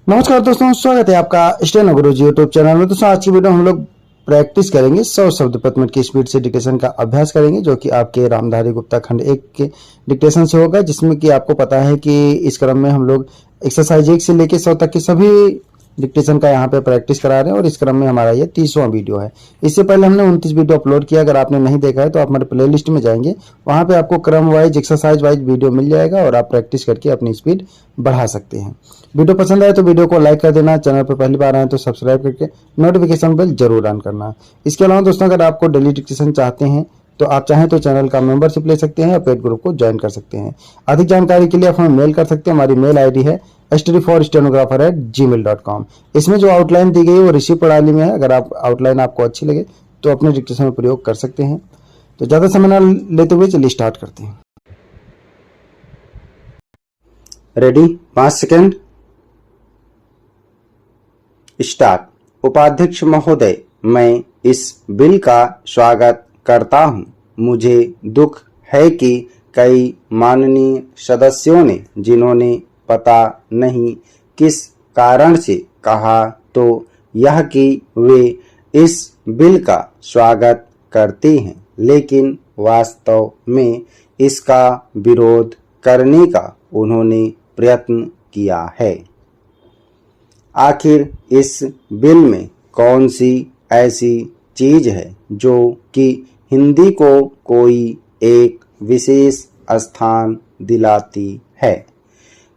नमस्कार दोस्तों, स्वागत है आपका स्टेनो गुरुजी यूट्यूब चैनल में। दोस्तों आज की वीडियो हम लोग प्रैक्टिस करेंगे 100 शब्द प्रति मिनट की स्पीड से डिक्टेशन का अभ्यास करेंगे, जो कि आपके रामधारी गुप्ता खंड 1 के डिक्टेशन से होगा, जिसमें कि आपको पता है कि इस क्रम में हम लोग एक्सरसाइज 1 से लेकर 100 तक की सभी डिक्टेशन का यहाँ पे प्रैक्टिस करा रहे हैं और इस क्रम में हमारा ये 30वां वीडियो है। इससे पहले हमने 29 वीडियो अपलोड किया। अगर आपने नहीं देखा है तो आप हमारे प्लेलिस्ट में जाएंगे, वहां पे आपको क्रम वाइज एक्सरसाइज वाइज वीडियो मिल जाएगा और आप प्रैक्टिस करके अपनी स्पीड बढ़ा सकते हैं। वीडियो पसंद आए तो वीडियो को लाइक कर देना, चैनल पर पहली बार आए तो सब्सक्राइब करके नोटिफिकेशन बेल जरूर ऑन करना। इसके अलावा दोस्तों, अगर आपको डेली डिक्टेशन चाहते हैं तो आप चाहें तो चैनल का मेंबरशिप ले सकते हैं और पेड ग्रुप को ज्वाइन कर सकते हैं। अधिक जानकारी के लिए आप हमें मेल कर सकते हैं। हमारी मेल आईडी है study4stenographer@gmail.com। इसमें जो आउटलाइन दी गई है वो ऋषि प्रणाली में है। अगर आप आउटलाइन आपको अच्छी लगे तो अपने डिक्टेशन में प्रयोग कर सकते हैं। तो ज्यादा समय न लेते हुए चलिए स्टार्ट करते हैं। Ready, 5 second, start. उपाध्यक्ष महोदय, मैं इस बिल का स्वागत करता हूं। मुझे दुख है कि कई माननीय सदस्यों ने, जिन्होंने पता नहीं किस कारण से कहा तो यह कि वे इस बिल का स्वागत करते हैं, लेकिन वास्तव में इसका विरोध करने का उन्होंने प्रयत्न किया है। आखिर इस बिल में कौन सी ऐसी चीज है जो कि हिंदी को कोई एक विशेष स्थान दिलाती है?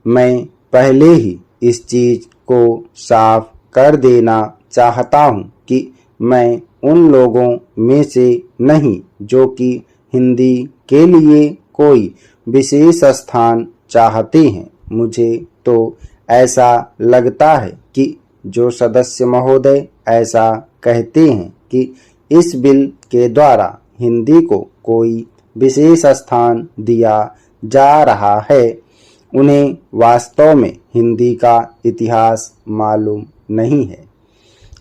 मैं पहले ही इस चीज को साफ कर देना चाहता हूं कि मैं उन लोगों में से नहीं जो कि हिंदी के लिए कोई विशेष स्थान चाहते हैं। मुझे तो ऐसा लगता है कि जो सदस्य महोदय ऐसा कहते हैं कि इस बिल के द्वारा हिंदी को कोई विशेष स्थान दिया जा रहा है, उन्हें वास्तव में हिंदी का इतिहास मालूम नहीं है।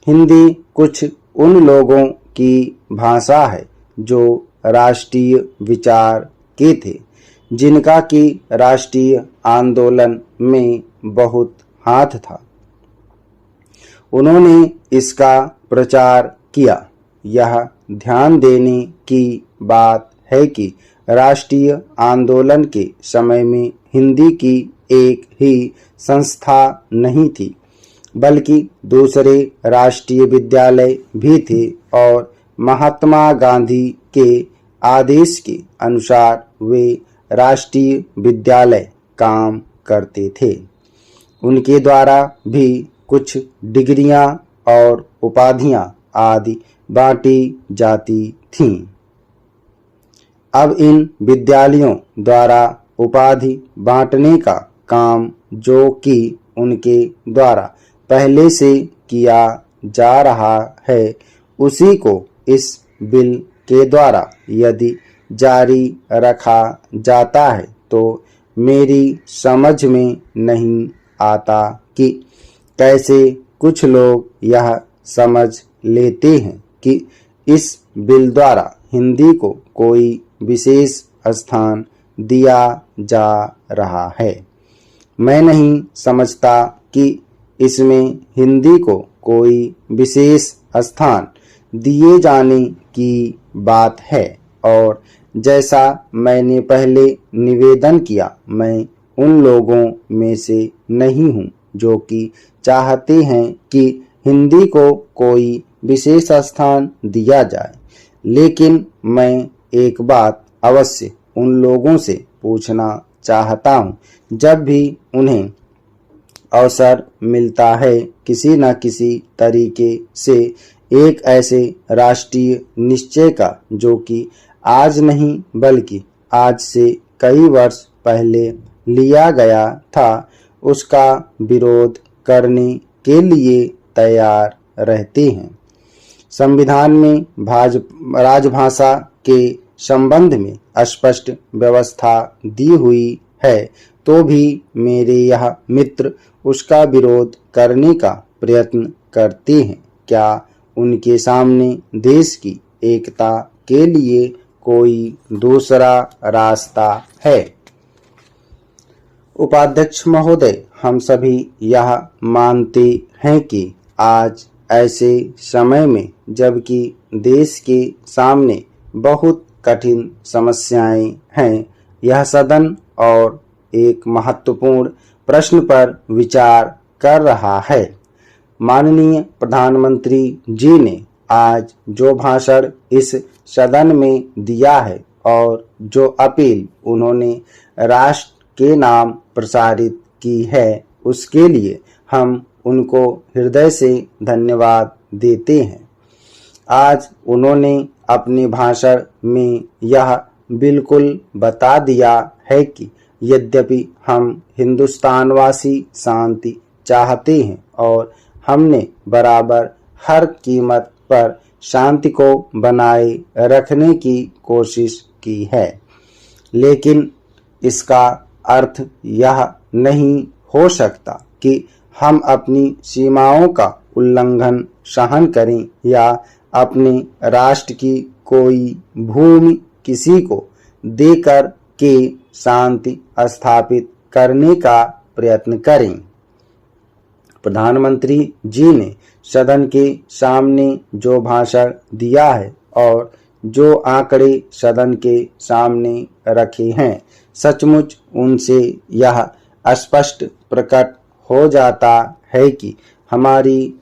हिंदी कुछ उन लोगों की भाषा है जो राष्ट्रीय विचार के थे, जिनका कि राष्ट्रीय आंदोलन में बहुत हाथ था। उन्होंने इसका प्रचार किया। यह ध्यान देने की बात है कि राष्ट्रीय आंदोलन के समय में हिंदी की एक ही संस्था नहीं थी, बल्कि दूसरे राष्ट्रीय विद्यालय भी थे और महात्मा गांधी के आदेश के अनुसार वे राष्ट्रीय विद्यालय काम करते थे। उनके द्वारा भी कुछ डिग्रियां और उपाधियां आदि बांटी जाती थीं। अब इन विद्यालयों द्वारा उपाधि बांटने का काम, जो कि उनके द्वारा पहले से किया जा रहा है, उसी को इस बिल के द्वारा यदि जारी रखा जाता है तो मेरी समझ में नहीं आता कि कैसे कुछ लोग यह समझ लेते हैं कि इस बिल द्वारा हिंदी को कोई विशेष स्थान दिया जा रहा है। मैं नहीं समझता कि इसमें हिंदी को कोई विशेष स्थान दिए जाने की बात है, और जैसा मैंने पहले निवेदन किया, मैं उन लोगों में से नहीं हूँ जो कि चाहते हैं कि हिंदी को कोई विशेष स्थान दिया जाए, लेकिन मैं एक बात अवश्य उन लोगों से पूछना चाहता हूँ। जब भी उन्हें अवसर मिलता है, किसी न किसी तरीके से एक ऐसे राष्ट्रीय निश्चय का, जो कि आज नहीं बल्कि आज से कई वर्ष पहले लिया गया था, उसका विरोध करने के लिए तैयार रहते हैं। संविधान में राजभाषा के संबंध में स्पष्ट व्यवस्था दी हुई है, तो भी मेरे यह मित्र उसका विरोध करने का प्रयत्न करते हैं। क्या उनके सामने देश की एकता के लिए कोई दूसरा रास्ता है? उपाध्यक्ष महोदय, हम सभी यह मानते हैं कि आज ऐसे समय में जबकि देश के सामने बहुत कठिन समस्याएं हैं, यह सदन और एक महत्वपूर्ण प्रश्न पर विचार कर रहा है। माननीय प्रधानमंत्री जी ने आज जो भाषण इस सदन में दिया है और जो अपील उन्होंने राष्ट्र के नाम प्रसारित की है, उसके लिए हम उनको हृदय से धन्यवाद देते हैं। आज उन्होंने अपने भाषण में यह बिल्कुल बता दिया है कि यद्यपि हम हिंदुस्तानवासी शांति चाहते हैं और हमने बराबर हर कीमत पर शांति को बनाए रखने की कोशिश की है, लेकिन इसका अर्थ यह नहीं हो सकता कि हम अपनी सीमाओं का उल्लंघन सहन करें या अपने राष्ट्र की कोई भूमि किसी को देकर के शांति स्थापित करने का प्रयत्न करें। प्रधानमंत्री जी ने सदन के सामने जो भाषण दिया है और जो आंकड़े सदन के सामने रखे हैं, सचमुच उनसे यह स्पष्ट प्रकट हो जाता है कि हमारी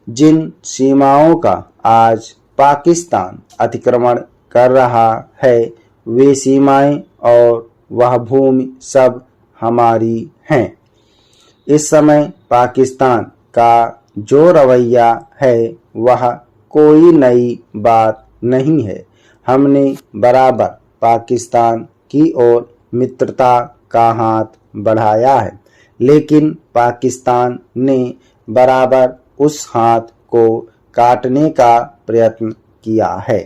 जिन सीमाओं का आज पाकिस्तान अतिक्रमण कर रहा है, वे सीमाएं और वह भूमि सब हमारी हैं। इस समय पाकिस्तान का जो रवैया है वह कोई नई बात नहीं है। हमने बराबर पाकिस्तान की ओर मित्रता का हाथ बढ़ाया है, लेकिन पाकिस्तान ने बराबर उस हाथ को काटने का प्रयत्न किया है।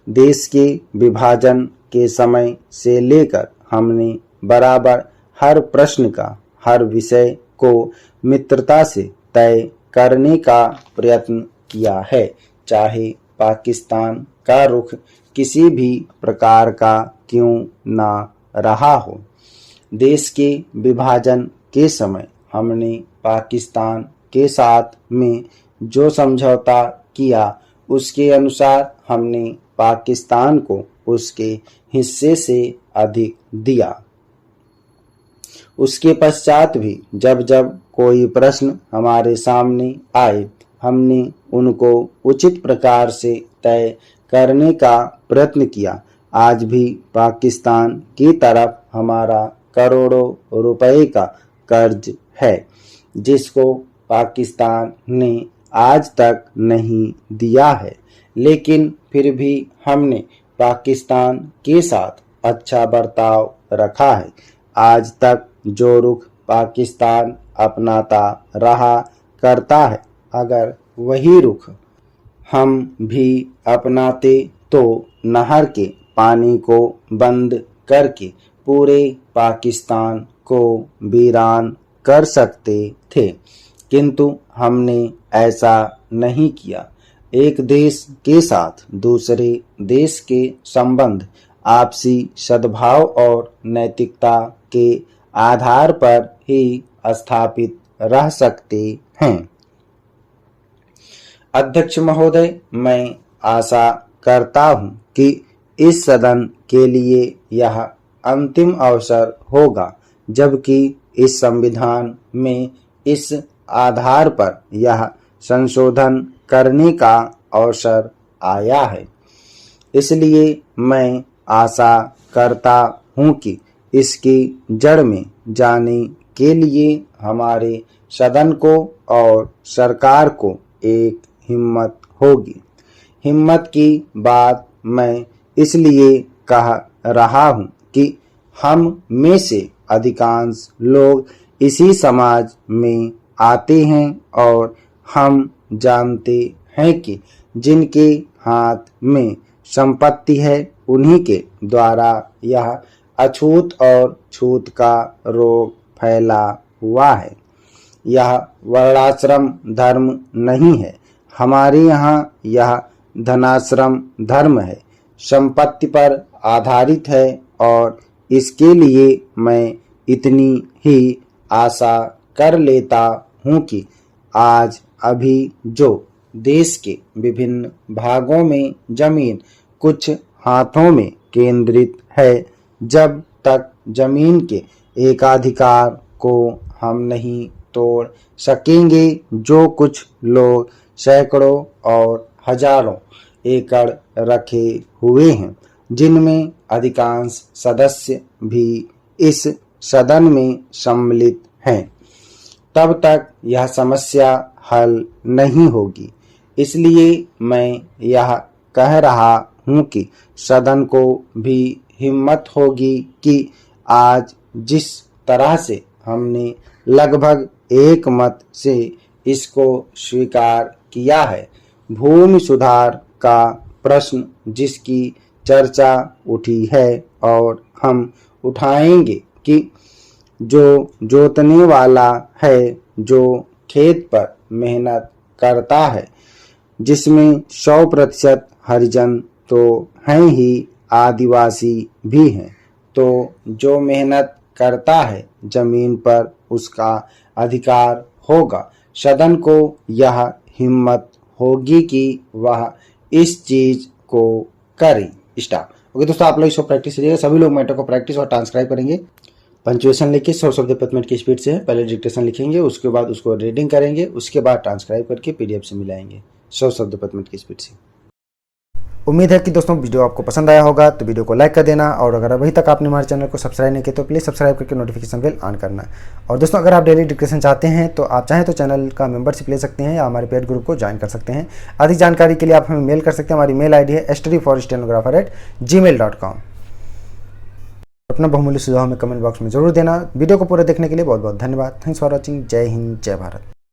देश के विभाजन के समय से लेकर हमने बराबर हर प्रश्न का, हर विषय को मित्रता से तय करने का प्रयत्न किया है, चाहे पाकिस्तान का रुख किसी भी प्रकार का क्यों ना रहा हो। देश के विभाजन के समय हमने पाकिस्तान के साथ में जो समझौता किया, उसके अनुसार हमने पाकिस्तान को उसके हिस्से से अधिक दिया। उसके पश्चात भी जब जब कोई प्रश्न हमारे सामने आए, हमने उनको उचित प्रकार से तय करने का प्रयत्न किया। आज भी पाकिस्तान की तरफ हमारा करोड़ों रुपए का कर्ज है, जिसको पाकिस्तान ने आज तक नहीं दिया है, लेकिन फिर भी हमने पाकिस्तान के साथ अच्छा बर्ताव रखा है। आज तक जो रुख पाकिस्तान अपनाता रहा करता है, अगर वही रुख हम भी अपनाते तो नहर के पानी को बंद करके पूरे पाकिस्तान को वीरान कर सकते थे, किंतु हमने ऐसा नहीं किया। एक देश के साथ दूसरे देश के संबंध आपसी सद्भाव और नैतिकता के आधार पर ही स्थापित रह सकते हैं। अध्यक्ष महोदय, मैं आशा करता हूं कि इस सदन के लिए यह अंतिम अवसर होगा, जबकि इस संविधान में इस आधार पर यह संशोधन करने का अवसर आया है। इसलिए मैं आशा करता हूं कि इसकी जड़ में जाने के लिए हमारे सदन को और सरकार को एक हिम्मत होगी। हिम्मत की बात मैं इसलिए कह रहा हूं कि हम में से अधिकांश लोग इसी समाज में आते हैं और हम जानते हैं कि जिनके हाथ में संपत्ति है, उन्हीं के द्वारा यह अछूत और छूत का रोग फैला हुआ है। यह वर्णाश्रम धर्म नहीं है। हमारे यहाँ यह धनाश्रम धर्म है, संपत्ति पर आधारित है और इसके लिए मैं इतनी ही आशा कर लेता हूँ कि आज अभी जो देश के विभिन्न भागों में जमीन कुछ हाथों में केंद्रित है, जब तक जमीन के एकाधिकार को हम नहीं तोड़ सकेंगे, जो कुछ लोग सैकड़ों और हजारों एकड़ रखे हुए हैं, जिनमें अधिकांश सदस्य भी इस सदन में सम्मिलित हैं, तब तक यह समस्या हल नहीं होगी। इसलिए मैं यह कह रहा हूँ कि सदन को भी हिम्मत होगी कि आज जिस तरह से हमने लगभग एक मत से इसको स्वीकार किया है, भूमि सुधार का प्रश्न जिसकी चर्चा उठी है और हम उठाएंगे कि जो जोतने वाला है, जो खेत पर मेहनत करता है, जिसमें 100% हरिजन तो हैं ही, आदिवासी भी हैं, तो जो मेहनत करता है जमीन पर उसका अधिकार होगा। सदन को यह हिम्मत होगी कि वह इस चीज को करे। स्टार्ट। ओके दोस्तों, आप लोग इसको प्रैक्टिस करिएगा। सभी लोग मैटर को प्रैक्टिस और ट्रांसक्राइब करेंगे। पंचुएशन लिखिए 100 शब्द प्रति मिनट की स्पीड से। पहले डिक्टेशन लिखेंगे, उसके बाद उसको रीडिंग करेंगे, उसके बाद ट्रांसक्राइब करके PDF से मिलाएंगे 100 शब्द प्रति मिनट की स्पीड से। उम्मीद है कि दोस्तों वीडियो आपको पसंद आया होगा, तो वीडियो को लाइक कर देना, और अगर अभी तक आपने हमारे चैनल को सब्सक्राइब नहीं किया तो प्लीज़ सब्सक्राइब करके नोटिफिकेशन बेल ऑन करना। और दोस्तों, अगर आप डेली डिक्टेशन चाहते हैं तो आप चाहें तो चैनल का मेंबरशिप ले सकते हैं या हमारे पेड ग्रुप को ज्वाइन कर सकते हैं। अधिक जानकारी के लिए आप हमें मेल कर सकते हैं। हमारी मेल ID है studyforstenographer@gmail.com। अपना बहुमूल्य सुझाव हमें कमेंट बॉक्स में जरूर देना। वीडियो को पूरा देखने के लिए बहुत बहुत धन्यवाद। Thanks for watching. जय हिंद, जय भारत।